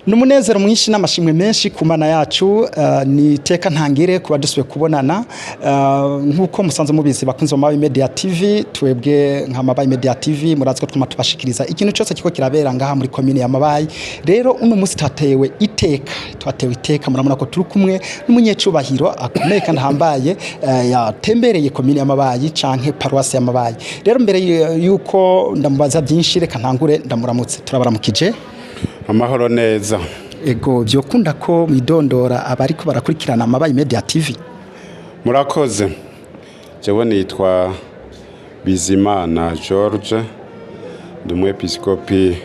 Numunezero mwinshi n'amashimwe menshi ku mana yacu ni teka ntangire kuba dusubiye kubonana nkuko musanze mubizi bakunze mu MABAYI Media TV twebwe nka MABAYI Media TV murazi ko twuma tubashikiriza ikintu cyose kiko kirabera ngaha muri commune ya MABAYI. Rero uno munsi twatewe iteka muramuna ko turi kumwe n'umunyecubahiro akomeye kandi hambaye yatembereye commune ya MABAYI canke paroisse ya MABAYI. Rero mbere yuko ndamubaza byinshi reka ntangure ndamuramutse turabaramukije. Amahoro neza. Ego byokunda ko mwidondora abariko barakurikirana MABAYI Media TV. Murakoze. Jewe nitwa Bizimana George ndumwepiskopi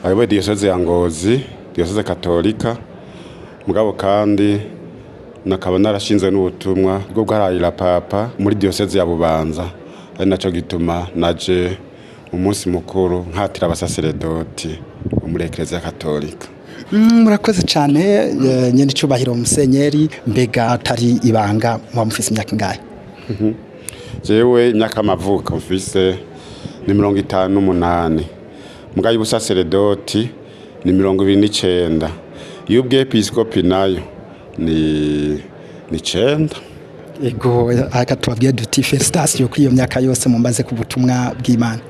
ayoboye Diyoseze ya Ngozi, Diyoseze Katolika. Mugabo kandi nakaba narashinzwe n'ubutumwa bwo guharira papa muri Diyoseze ya Bubanza. Ari naco gituma naje umunsi mukuru nkatira abasaserdoti muri Eklezia Katolika. Murakoze cyane nyene cyubahiro musenyeri mbega atari ibanga mu mufisi imyaka ngahe? Jewe imyaka amavuka mfise ni 58. Mugaye ubusaserdoti ni 29. Yubwe episkopi nayo ni 9. Ego akatubabwiye duti felicitation kuri iyo myaka yose mumbaze ku butumwa bw'Imana.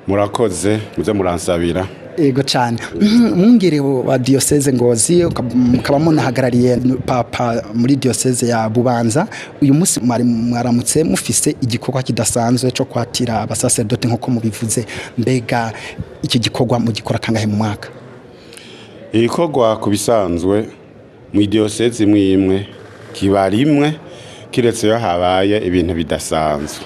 Murakoze muze muransabira. Ego cyane. Umwungere wa Diyoseze Ngozi ukaba munahagarariye papa muri Diyoseze ya Bubanza. Uyu munsi mwaramutse mufise igikorwa kidasanzwe cyo kwatira abasaserdoti nkuko mubivuze. Mbega iki gikorwa mu gikora kangahe mu mwaka? Igikorwa kubisanzwe mu Diyoseze imwe kiba rimwe kiretse yo habaye ibintu bidasanzwe.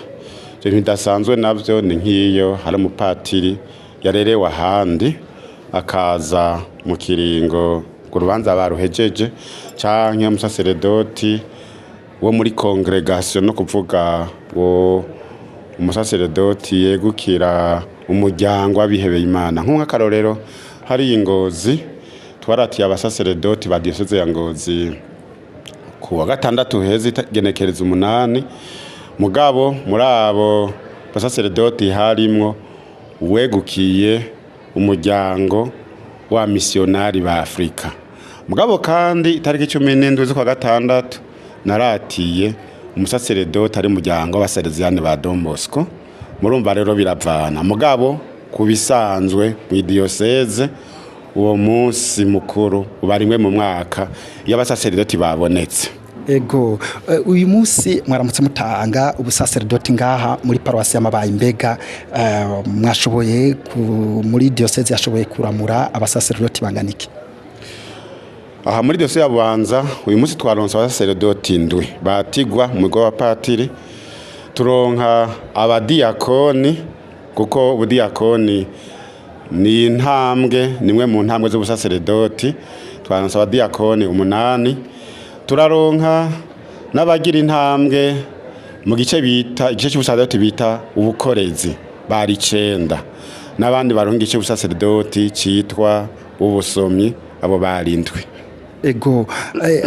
Ibintu bidasanzwe navyo ni nkiyo hari umupatiri yarerewe ahandi akaza mu kiringo ku rubanza baruhejeje canke umusaserdoti wo muri congregation no kuvuga wo umusaserdoti yegukira umuryango w'abihebeye Imana. Nk'akarorero hari Ngozi twaratiye abasaserdoti ba Diyoseze ya Ngozi ku wa gatandatu heze igenekerezo 8. Mugabo muri abo basaserdoti harimwo wegukiye umuryango wa missionari ba Afrika. Mugabo kandi itariki 17 z'ukwa gatandatu naratiye umusaserdoti ari muryango w'abasalesiane ba Don Bosco. Murumva rero biravana. Mugabo kubisanzwe mu Diyoseze uwo munsi mukuru ubarimwe mu mwaka y'abasaserdoti babonetse. Ego uyu munsi mwaramutse mutanga ubusaserdoti ngaha muri paroisse ya MABAYI. Mbega mwashoboye muri Diyoseze yashoboye kuramura abasaserdoti banganiki? Aha muri Diyoseze ya Bubanza uyu munsi twaronse abasaserdoti 7 batigwa mu rwa patiri. Turonka abadiyakoni kuko ubudiyakoni ni intambwe nimwe mu ntambwe z'ubusaserdoti. Twaronse abadiyakoni 8. Turaronka n'abagira intambwe mu gice cy'ubusaserdoti bita ubukorezi bari 9. N'abandi baronka igice cy'ubusaserdoti citwa ubusomyi abo bari 7. Ego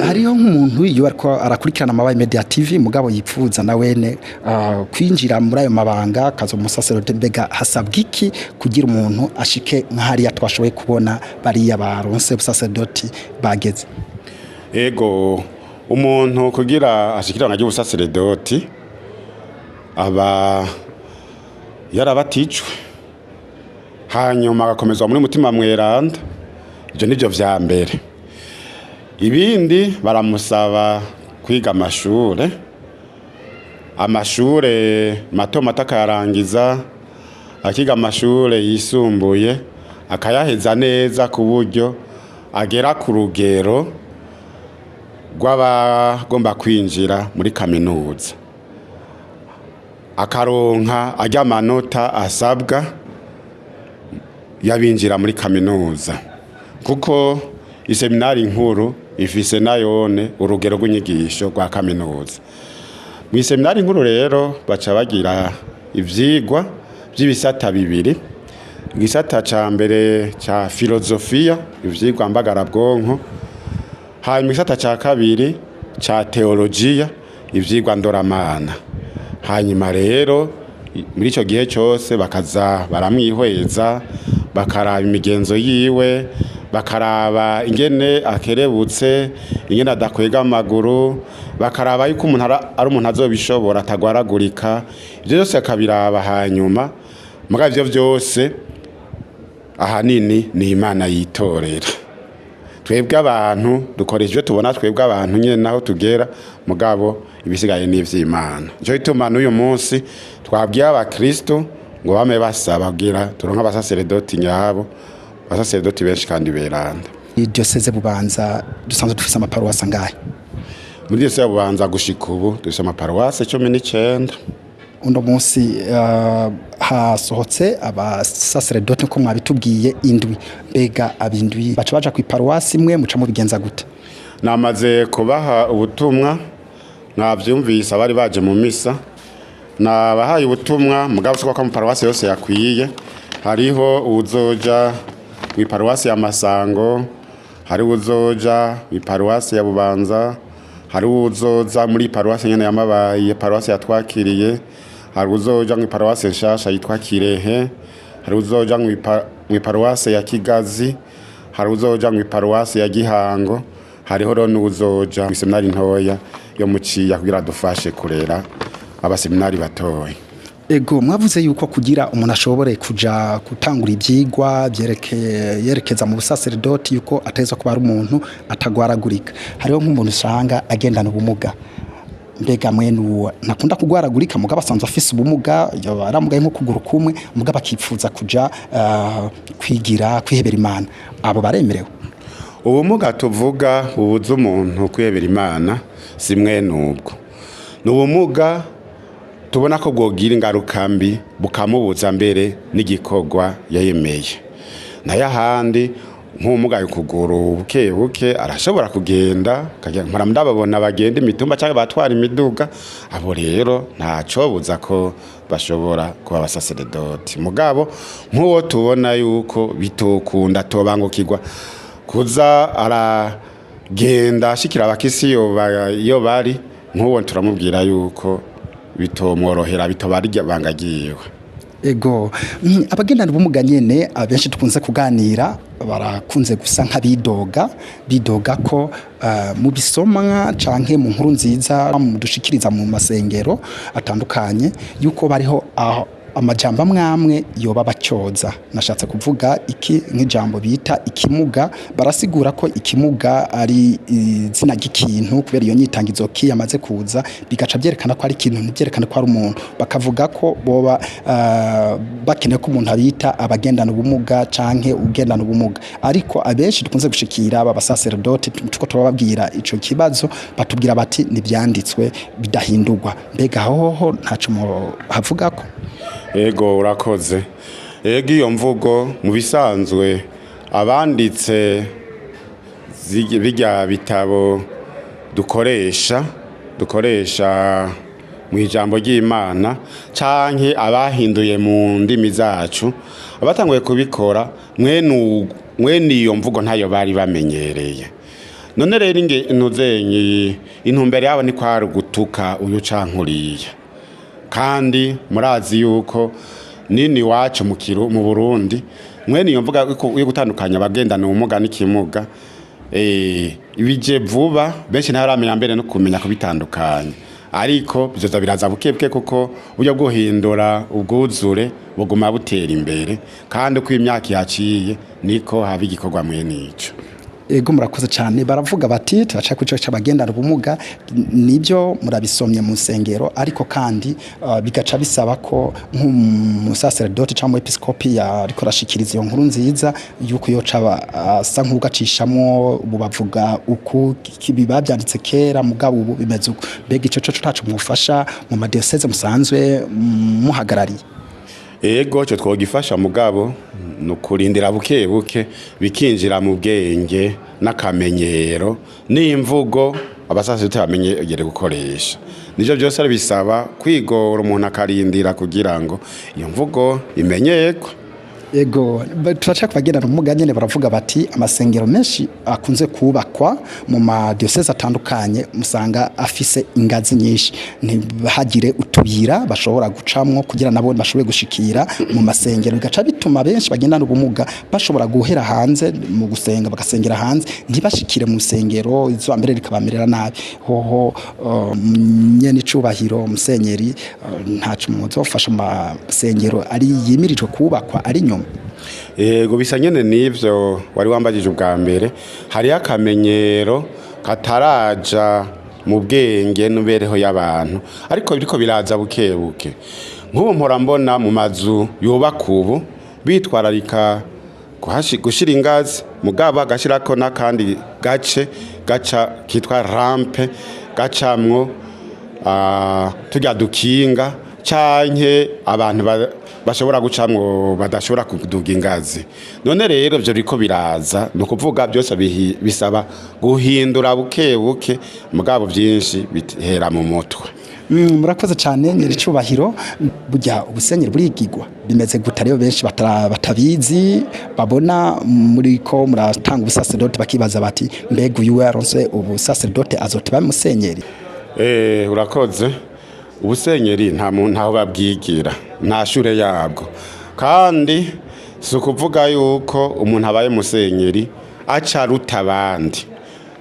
hariho nk'umuntu iyo ariko arakurikirana MABAYI Media TV mugabo yipfuza na wene kwinjira muri ayo mabanga kazo musaserdoti. Mbega hasabwa iki kugira umuntu ashike nk'ahari twashoboye kubona bari yabaronse ubusaserdoti bageze? Ego umuntu kugira ashikirana n'ubusaserdoti aba yarabatijwe hanyuma agakomezwa muri mutima mweranda. Ibyo nivyo vya mbere. Ibindi baramusaba kwiga amashure mato akayarangiza, akiga amashure yisumbuye akayaheza neza ku buryo agera ku rugero rw'abagomba kwinjira muri kaminuza, akaronka ajya amanota asabwa yabinjira muri kaminuza, kuko iseminari nkuru ifise nayone urugero rw'inyigisho rwa kaminuza. Mu iseminari nkuru rero baca bagira ivyigwa by'ibisata 2. Igisata ca mbere ca filosofia, ivyigwa mbagara bwonko. Hanyuma igisata ca kabiri ca teologia, ivyigwa ndoramana. Hanyuma rero muri ico gihe cyose bakaza baramwihweza bakaraba imigenzo yiwe bakaraba ingene akerebutse, ingene adakwega amaguru, bakaraba yuko umuntu ari umuntu azobishobora atagwaragurika. Ibyo byose akabiraba, hanyuma mugabo ivyo byose ahanini ni Imana yitorera. Twebwe abantu dukoresha ibyo tubona, twebwe abantu nyine naho tugera, mugabo ibisigaye ni ivy'Imana. Nico gituma n'uyu munsi twabwiye abakristo ngo bame basaba kugira turonka abasaserdoti nyabo, abasaserdoti benshi kandi beranda. Diyoseze Bubanza dusanzwe dufise amaparuwasi angahe? Muri Diyoseze Bubanza gushika ubu dufise amaparuwasi 19. Uno munsi hasohotse abasaserdoti ko mwabitubwiye indwi, mbega abindwi baca baja ku iparuwasi imwe muca mubigenza gute? Namaze kubaha ubutumwa, mwavyumvise abari baje mu misa, nabahaye ubutumwa mugabo siko ko mu paruwasi yose yakwiye. Hariho uzoja mu paruwasi ya Masango, hari uzoja mu paruwasi ya Bubanza, hari uzoza muri paruwasi nyene ya Mabayi, paruwasi yatwakiriye, hari uzoja mu paruwasi nshasha yitwa Kirehe, hari uzoja mu paruwasi ya Kigazi, hari uzoja mu paruwasi ya Gihango, hariho rero n'uzoja mu seminari ntoya yo muciya kugira dufashe kurera abaseminari batoya. Ego mwavuze yuko kugira umuntu ashobore kuja gutangura ivyigwa yerekeza mu busaserdoti yuko ateza kuba ari umuntu atagwaragurika. Hariho nk'umuntu usanga agendana ubumuga, mbega mwenu nakunda kugwaragurika mugabo asanzwe afise ubumuga, aramugaye nko kuguru kumwe, mugabo akipfuza kuja kwigira kwihebera Imana, abo baremerewe? Ubumuga tuvuga ubuza umuntu kwihebera Imana si mwene ubwo. N'ubumuga tubona ko bwogira ingaruka mbi bukamubuza mbere n'igikorwa yayemeye. Nayo ahandi nk'umugaye ukuguru buke buke arashobora kugenda, mpora ndababona bagenda imitumba cyangwa batwara imiduga, abo rero ntacobuza ko bashobora kuba abasaserdoti. Mugabo nk'uwo tubona yuko bitokunda tobangukirwa kuza aragenda ashikira abakisi yo bari, nk'uwo turamubwira yuko bitomworohera, bitobarya bangagiyewe. Ego abagendana ubumuga nyene abenshi tukunze kuganira barakunze gusa bidoga ko mu bisomwa canke mu nkuru nziza dushikiriza mu masengero atandukanye yuko bariho amajambo amwamwe yoba bacyoza. Nashatse kuvuga iki nk'ijambo bita ikimuga, barasigura ko ikimuga ari izina ry'ikintu kubera iyo nyitangizo kiyamaze kuza bigaca byerekana ko ari ikintu, ntibyerekana ko ari umuntu. Bakavuga ko boba bakeneye ko umuntu abita abagendana ubumuga canke ugendana ubumuga, ariko abenshi dukunze gushikira abasaserdoti tuko turababwira ico kibazo batubwira bati nibyanditswe bidahindurwa. Mbega hoho ntaco havuga ko? Ego urakoze. Ego iyo mvugo mu bisanzwe abanditse bijya bitabo dukoresha mu ijambo ry'Imana canke abahinduye mu ndimi zacu, abatanguye kubikora mwene iyo mvugo ntayo bari bamenyereye. None rero intumbere yabo ni kwari gutuka uyu cankuriye. Kandi murazi yuko nini wacu mu Burundi mwene iyo mvuga yo gutandukanya abagendana ubumuga n'ikimuga ibije vuba, benshi ntaramenya mbere no kumenya kubitandukanya, ariko bizoza biraza bukebwe kuko uburyo guhindura ubwuzure buguma butera imbere, kandi uko imyaka yaciye niko haba igikorwa mwene ico. Ego murakoze cyane. Baravuga bati turaca ku cyo cy'abagendana ubumuga, nibyo murabisomye mu nsengero, ariko kandi bigaca bisaba ko nk'umusaserdoti cyangwa episkopi ariko rashikiriza iyo nkuru nziza yuko yo caba asa nk'ugacishamo bubavuga uku kibibabyanditse kera mugabo ubu bimeze uko. Mbega ico cyo tacu mufasha mu madiyoseze musanzwe muhagarariye? Ego cyo twogifasha mugabo nukurindira buke buke bikinjira mu bwenge n'akamenyero n'imvugo abasaserdoti bamenyere gukoresha. Nivyo byose ari bisaba kwigora umuntu akarindira kugira ngo iyo mvugo imenyekwe. Ego turaca kubagenda n'umuga nyene baravuga bati amasengero menshi akunze kubakwa mu ma diocese atandukanye musanga afise ingazi nyinshi ntibahagire utuyira bashobora gucamwo kugira nabo bashobore gushikira mu masengero bigaca bituma benshi bagenda n'ubumuga bashobora guhera hanze mu gusenga bagasengera hanze ntibashikire mu sengero izo mbere rikabamerera nabi hoho nyene icubahiro musenyeri ntacu muzofasha mu masengero ari yimirijwe kubakwa ari nyuma. Ego bisa nyene nivyo wari wambajije ubwa mbere hari akamenyero kataraja mu bwenge n'ubereho y'abantu ariko biriko biraza bukebuke nk'ubu mpora mbona mu mazu yubaka ubu bitwararika gushira ingazi mugaba gashirako n'akandi gace gaca kitwa rampe gacamwo tujya dukinga canke abantu bashobora gucamwo badashobora kuduga ingazi none rero byo riko biraza no kuvuga byose bisaba guhindura bukebuke mugabo byinshi bitera mu mutwe. Murakoze cyane nyiri cubahiro burya ubusenyeri burigigwa bimeze gutariyo benshi batabizi babona muri ko muratanga ubusaserdoti bakibaza bati mbega uyu yaronse ubusaserdoti azotiba musenyeri. Urakoze ubusenyeri nta muntu ntaho babwigira nta shure yabwo kandi sukuvuga yuko umuntu abaye musenyeri aca ruta abandi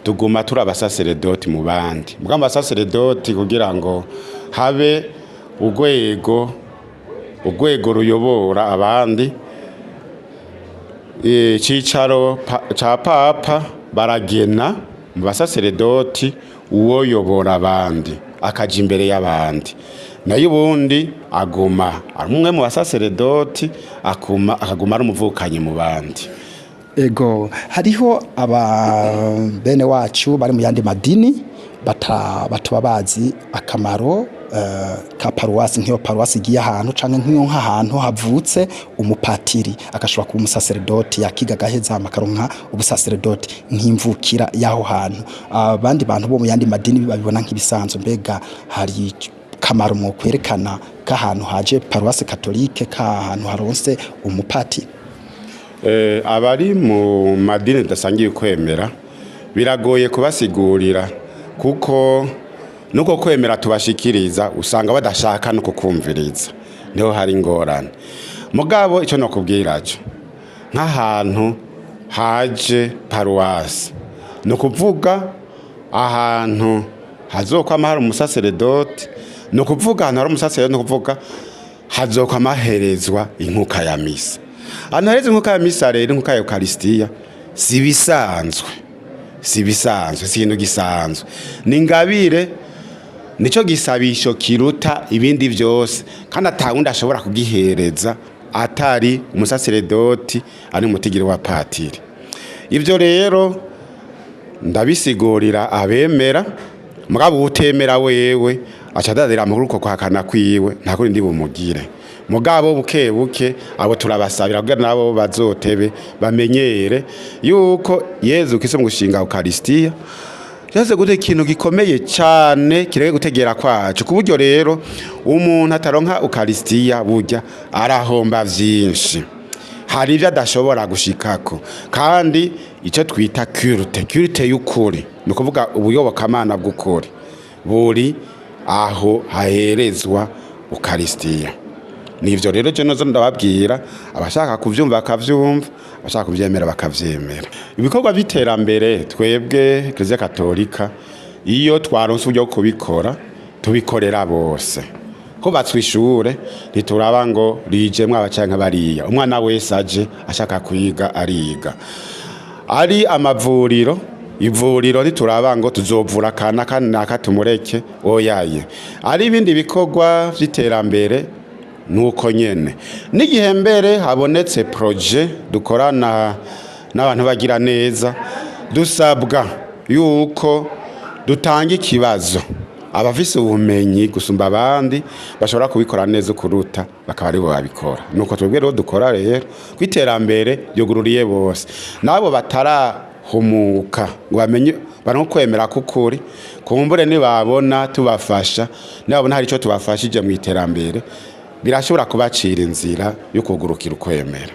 tuguma turi abasaserdoti mu bandi mbwa abasaserdoti kugira ngo habe urwego ruyobora abandi cicaro ca papa baragena mu basaserdoti uwo yobora abandi akaja imbere y'abandi nayo ubundi aguma ari umwe mu basaserdoti akaguma ari umuvukanyi mu bandi. Ego hariho bene wacu bari mu yandi madini batababazi akamaro ka paruwasi nk'iyo paruwasi igiye ahantu canke nk'ahantu havutse umupatiri akashobora kuba umusaserdoti yakiga gaheza amakaronka ubusaserdoti nk'imvukira yaho hantu abandi bantu bo mu yandi madini babibona nk'ibisanzwe mbega hari kamaro mu kwerekana k'ahantu haje paruwasi katolike k'ahantu haronse umupatiri. Abari mu madini dasangiye kwemera biragoye kubasigurira kuko nuko kwemera tubashikiriza usanga badashaka no kukumviriza niho hari ingorane mugabo ico no kubwira cyo nk'ahantu haje paruwasi no kuvuga ahantu hazokwama hari umusaserdoti no kuvuga ahantu hari umusaserdoti no kuvuga hazokwama herezwa inkuka ya misa anareze nkuka ya misa rero nkuka ya Eucharistia sibisanzwe sintu gisanzwe ningabire nico gisabisho kiruta ibindi byose kandi atawundi ashobora kugihereza atari umusaserdoti ari mutigire wa patiri. Ivyo rero ndabisigurira abemera mugabo utemera wewe acadadira amuruko kwakana kwiwe nta kuri ndi bumugire mugabo buke abo turabasabira kugira nabo bazotebe bamenyere yuko Yezu Kristo ngushinga Eucharistia yaze gute ikintu gikomeye cyane kirege gutegera kwacu kuburyo rero umuntu ataronka Eucharistia burya arahomba vyinshi hari ivyo adashobora gushikako kandi ico twita culte y'ukuri no kuvuga ubuyobokamana bw'ukuri buri aho haherezwa Eucharistia. Nivyo rero je nozo ndababwira abashaka kuvyumva bakavyumva abashaka kuvyemera bakavyemera. Ibikorwa biterambere twebwe Eklezia Katolika iyo twaronse uburyo kubikora tubikorera bose ko batswishure ntituraba ngo rijemwe abacanka bariya umwana wese aje ashaka kwiga ariga ari amavuriro ivuriro ntituraba ngo tuzovura kana nakatumureke oyaye ari ibindi bikorwa vy'iterambere nuko nyene n'igihe mbere habonetse projet dukorana n'abantu bagira neza dusabwa yuko dutanga ikibazo abafise ubumenyi gusumba abandi bashobora kubikora neza kuruta bakaba ari bo babikora nuko twebwe rero dukora rero kwiterambere yogururiye bose nabo batarahumuka ngo bamenye kwemera kukuri kumbure nibabona tubafasha nabona hari ico tubafashije mu iterambere birashobora kubacira inzira yo kugurukira ukwemera.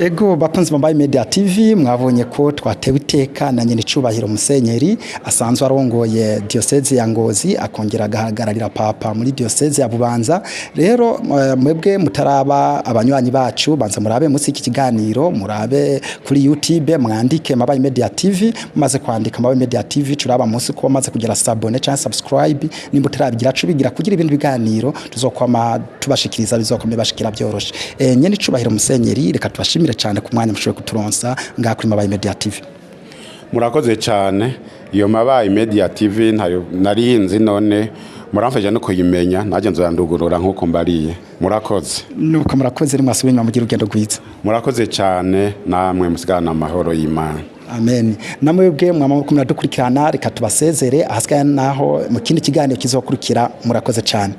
Ego bakunzi MABAYI Media TV mwabonye ko twatewe iteka na nyene cubahiro Musenyeri asanzwe arongoye Diyoseze ya Ngozi akongera agahagararira papa muri Diyoseze ya Bubanza. Rero mwebwe mutaraba abanywanyi bacu banza murabe musi iki kiganiro, murabe kuri YouTube mwandike MABAYI Media TV, mumaze kwandika MABAYI Media TV turaba musi ko maze kugira abone cyangwa subscribe, nimba turabigira cubigira kugira ibintu biganiro tuzokwama tubashikiriza bizokome bashikira byoroshe. Nyene cubahiro Musenyeri reka tubashimire cyane ku mwanya mushoboye kuturonsa ngaha kuri MABAYI Media TV. Murakoze cyane, iyo MABAYI Media TV ntayo narinzi none muramfasha no kuyimenya naje nzandugurura nkuko mbariye. Murakoze. Nuko murakoze rimwe asubira mu urugendo rwiza. Murakoze cyane namwe musigana amahoro y'Imana. Amen. Namwebwe mwamakumira dukurikirana reka tubasezere ahasigaye naho mu kindi kiganiro kizokurikira. Murakoze cyane.